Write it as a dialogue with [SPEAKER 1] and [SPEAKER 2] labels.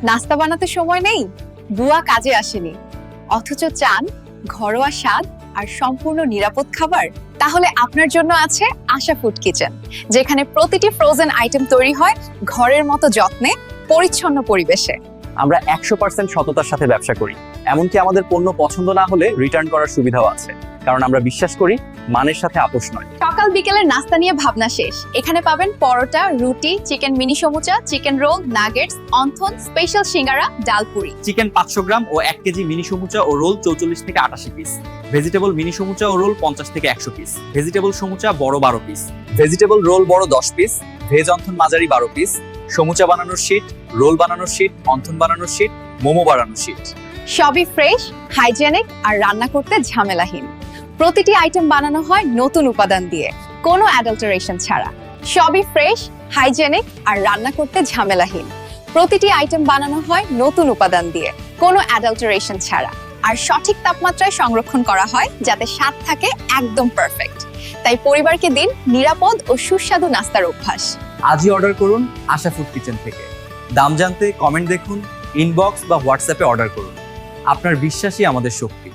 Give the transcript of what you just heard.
[SPEAKER 1] নাস্তা বানাতে সময় নেই, বুয়া কাজে আসেনি, অথচ চান ঘরোয়া স্বাদ আর সম্পূর্ণ নিরাপদ খাবার? তাহলে আপনার জন্য আছে আশা ফুড কিচেন, যেখানে প্রতিটি ফ্রোজেন আইটেম তৈরি হয় ঘরের মতো যত্নে, পরিচ্ছন্ন পরিবেশে।
[SPEAKER 2] আমরা 100% সততার সাথে ব্যবসা করি, এমনকি আমাদের পণ্য পছন্দ না হলে রিটার্ন করার সুবিধাও আছে, কারণ আমরা বিশ্বাস করি মানের সাথে আপোষ নয়।
[SPEAKER 1] সকাল বিকেলের নাস্তা নিয়ে ভাবনা শেষ। এখানে পাবেন পরোটা, রুটি, চিকেন মিনি সমুচা, চিকেন রোল, নাগেটস, অন্থন, স্পেশাল সিঙ্গারা, ডালপুরি।
[SPEAKER 2] চিকেন 500 গ্রাম ও 1 কেজি মিনি সমুচা ও রোল 44 থেকে 88 পিস। ভেজিটেবল মিনি সমুচা ও রোল 50 থেকে 100 পিস। ভেজিটেবল সমুচা বড় 12 পিস। ভেজিটেবল রোল বড় 10 পিস। ভেজ অন্থন মাঝারি 12 পিস। সমুচা বানানোর শীট, রোল বানানোর শীট, অন্থন বানানোর শীট, মোমো বানানোর শীট।
[SPEAKER 1] সবই ফ্রেশ, হাইজেনিক আর রান্না করতে ঝামেলাহীন। প্রতিটি আইটেম বানানো হয় নতুন উপাদান দিয়ে, কোনো অ্যাডাল্টারেশন ছাড়া। সবই ফ্রেশ, হাইজেনিক আর রান্না করতে ঝামেলাহীন। প্রতিটি আইটেম বানানো হয় নতুন উপাদান দিয়ে, কোনো অ্যাডাল্টারেশন ছাড়া। আর সঠিক তাপমাত্রায় সংরক্ষণ করা হয় যাতে স্বাদ থাকে একদম পারফেক্ট। তাই পরিবারকে দিন নিরাপদ ও সুস্বাদু নাস্তার অভ্যাস।
[SPEAKER 2] আজই অর্ডার করুন আশা ফুড কিচেন থেকে। দাম জানতে কমেন্ট দেখুন, ইনবক্স বা হোয়াটসঅ্যাপে অর্ডার করুন। আপনার বিশ্বাসই আমাদের শক্তি।